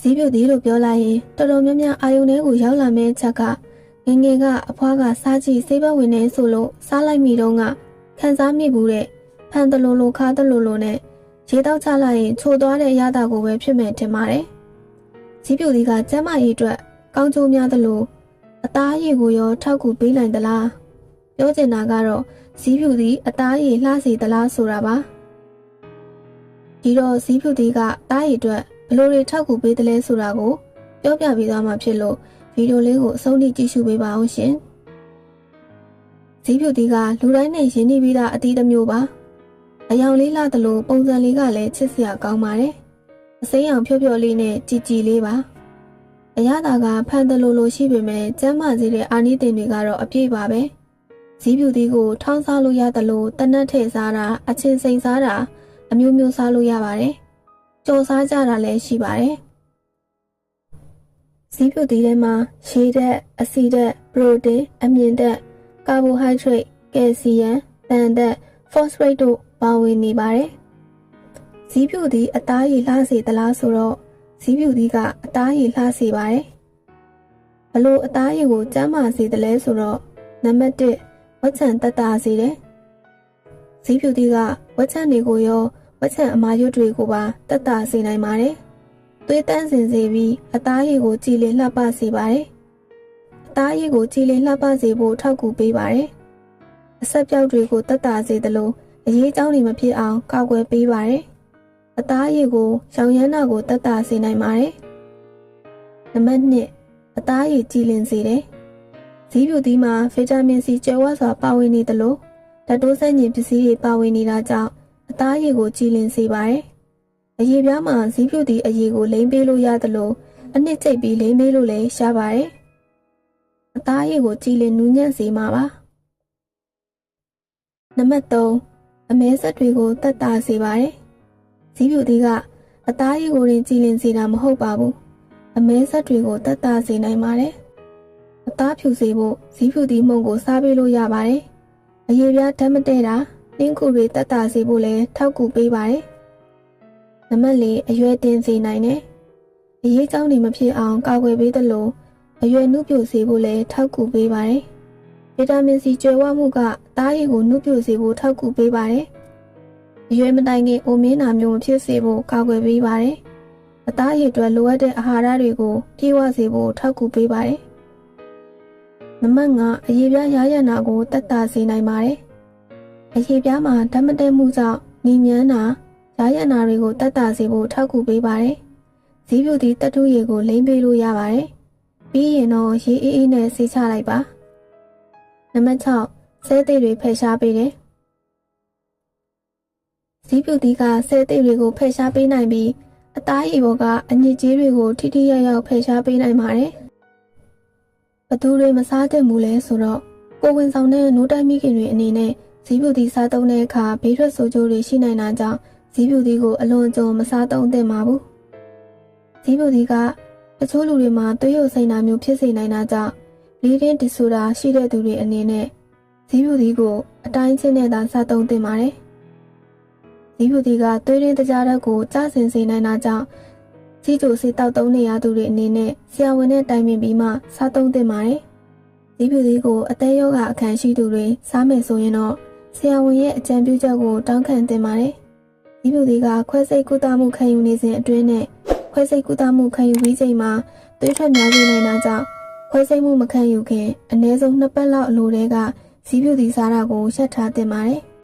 ဇီးပြုတ်သည်လို့ပြောလိုက်ရင်တော်တော်များများအာယုန်ထဲကိုရောက်လာမယ့်ချက်ကငငယ်ကအဖွားကစားကြည့်စိတ်ပတ်ဝင်နေဆိုလို့စားလိုက်မိတော့ကခံစားမိဘူးတဲ့ဖန်တလိုလိုခါတလိုလိုနဲ့ရေတောက်ချလိုက်ရင်ချိုသွားတဲ့အရာတာကိုပဲဖြစ်မယ်ထင်ပါတယ်ဇီးပြုတ်သည်ကကျမ်းမာရေးအတွက်ကောင်းကျိုးများသလိုအသားရည်ကိုရောထောက်ကူပေးနိုင်သလားပြောချင်တာကတော့ဇီးပြုတ်သည်အသားရည်လှစေသလားဆိုတာပါဒီတော့ဇီးပြုတ်သည်ကတားရည်အတွက်ဘယ်လိုတွေထောက်ကူပေးသလဲဆိုတာကိုပြောပြပေးသွားမှာဖြစ်လို့ဗီဒီယိုလေးကိုအဆုံးထိကြည့်ရှုပေးပါအောင်ရှင်ဇီးပြုတ်သည်ကလူတိုင်းနဲ့ရင်းနှီးပြီးသားအသီးတစ်မျိုးပါအယောင်လေးလှသလိုပုံစံလေးကလည်းချစ်စရာကောင်းပါတယ်အစိမ်းရောင်ဖြော့ဖြော့လေးနဲ့ကြည်ကြည်လေးပါအရသာကဖန်တလိုလိုရှိပေမဲ့ကျမ်းမာစေတဲ့အာနိသင်တွေကတော့အပြည့်ပါပဲဇီးပြုတ်သည်ကိုထောင်းစားလို့ရသလိုတနတ်ထည့်စားတာအချင်းစိန်စားတာအမျိုးမျိုးစားလို့ရပါတယ်ကြော်စားကြတာလည်းရှိပါတယ်ဇီးပြုတ်သီးထဲမှာရေဓာတ်အဆီဓာတ်ပရိုတင်းအမြင့်ဓာတ်ကာဘိုဟိုက်ဒရိတ်ကယ်လ်ဆီယမ်သံဓာတ်ဖော့စဖိတ်တို့ပါဝင်နေပါတယ်ဇီးပြုတ်သီးအသားရည်လှစေသလားဆိုတော့ဇီးပြုတ်သီးကအသားရည်လှစေပါတယ်ဘလို့အသားရည်ကိုကျန်းမာစေသလဲဆိုတော့နံပါတ်1ဝက်ချံတက်တာစေတယ်ဇီးပြုတ်သီးကဝက်ချံတွေကိုရောဝက်ချံအမာရွတ်တွေကိုပါတက်တာစေနိုင်ပါတယ်သွေးတန်းစင်စေပြီးအသားရည်ကိုကြည်လင်လှပစေပါတယ်အသားရည်ကိုကြည်လင်လှပစေဖို့ထောက်ကူပေးပါတယ်အဆက်ပြောက်တွေကိုတက်တာစေသလိုအရေးအကြောင်းတွေမဖြစ်အောင်ကာကွယ်ပေးပါတယ်အသားရည်ကိုရောင်ရမ်းတာကိုတက်တာစေနိုင်ပါတယ်နံပါတ်2အသားရည်ကြည်လင်စေတယ်ဇီးပြုတ်သီးမှာဗီတာမင်စီကျယ်ဝစွာပါဝင်နေသလိုဓာတ်တိုးဆန့်ကျင်ပစ္စည်းတွေပါဝင်နေတာကြောင့်အသားရည်ကိုကြည်လင်စေပါတယ်အရည်ပြားမှာဇီးပြုတ်သီးအရည်ကိုလိမ့်ပေးလို့ရသလိုအနှစ်ကျိတ်ပြီးလိမ့်ပေးလို့လည်းရှားပါတယ်အသားရည်ကိုကြည်လင်နူးညံ့စေမှာပါနံပါတ်3အမဲဆက်တွေကိုတက်တာစေပါတယ်ဇီးပြုတ်သီးကအသားရည်ကိုရင်ကြည်လင်စေတာမဟုတ်ပါဘူးအမဲဆက်တွေကိုတက်တာစေနိုင်ပါတယ်အသားဖြူစေဖို့ဇီးပြုတ်သီးမှုန့်ကိုစားပေးလို့ရပါတယ်အရည်ပြားဓာတ်မတည့်တာနှင်းခုတွေတက်တာစေဖို့လည်းထောက်ကူပေးပါတယ်နံပါတ်4အရွယ်တင်စေနိုင်တယ်အရေးကြောင်းတွေမဖြစ်အောင်ကာကွယ်ပေးသလိုအရွယ်နှုတ်ပြိုစေဖို့လည်းထောက်ကူပေးပါတယ်ဗီတာမင်စီကျွဲဝမှုကအသားရည်ကိုနှုတ်ပြိုစေဖို့ထောက်ကူပေးပါတယ်အရွယ်မတိုင်ခင်အိုမင်းနာမျိုးမဖြစ်စေဖို့ကာကွယ်ပေးပါတယ်အသားရည်အတွက်လိုအပ်တဲ့အာဟာရတွေကိုပြည့်ဝစေဖို့ထောက်ကူပေးပါတယ်နံပါတ်5အရည်ပြားရရနာကိုတက်တာစေနိုင်ပါတယ်အရည်ပြားမှာဓာတ်မတည့်မှုကြောင့်နီမြန်းတာရရနာတွေကိုတက်တာစေဖို့ထောက်ကူပေးပါတယ်ဇီးပြုတ်သီးတက်တူးရည်ကိုလိမ့်ပေးလို့ရပါတယ်ပြီးရင်တော့ရေအေးအေးနဲ့ဆေးချလိုက်ပါနံပါတ်6ဆဲသိပ်တွေဖယ်ရှားပေးတယ်ဇီးပြုတ်သီးကဆဲသိပ်တွေကိုဖယ်ရှားပေးနိုင်ပြီးအသားရည်ပေါ်ကအညစ်အကြေးတွေကိုထိထိရောက်ရောက်ဖယ်ရှားပေးနိုင်ပါတယ်ဘသူတွေမစားသင့်ဘူးလဲဆိုတော့ကိုဝင်ဆောင်တဲ့နိုးတိုက်မိခင်တွေအနေနဲ့ဇီးပြုတ်သီးစားသုံးတဲ့အခါဘေးထွက်ဆိုးကျိုးတွေရှိနိုင်တာကြောင့်ဇီးပြုတ်သီးကိုအလွန်အကျွံမစားသုံးသင့်ပါဘူးဇီးပြုတ်သီးကတချို့လူတွေမှာသွေးရုပ်စိမ်းတာမျိုးဖြစ်စေနိုင်တာကြောင့်bleeding disorder ရှိတဲ့သူတွေအနေနဲ့ဇီးပြုတ်သီးကိုအတိုင်းချင်းနဲ့သာစားသုံးသင့်ပါတယ်ဇီးပြုတ်သီးကသွေးရင်းတကြားဓာတ်ကိုကျဆင်းစေနိုင်တာကြောင့်စီးကျိုဆေးတောက်သုံးနေရသူတွေအနေနဲ့ဆရာဝန်နဲ့တိုင်ပင်ပြီးမှစားသုံးသင့်ပါတယ်ဇီးပြုတ်သီးကိုအသက်ရောဂါအခမ်းရှိသူတွေစားမယ်ဆိုရင်တော့ဆရာဝန်ရဲ့အကြံပြုချက်ကိုတောင်းခံသင့်ပါတယ်ဇီးပြုတ်သီးကခွဲစိတ်ကုသမှုခံယူနေစဉ်အတွင်းနဲ့ခွဲစိတ်ကုသမှုခံယူပြီးချိန်မှာသွေးထွက်များစေနိုင်တာကြောင့်ခွဲစိတ်မှုမခံယူခင်အနည်းဆုံး2 ပတ်လောက်အလိုတည်းကဇီးပြုတ်သီးစားတာကိုရှက်ထားသင့်ပါတယ်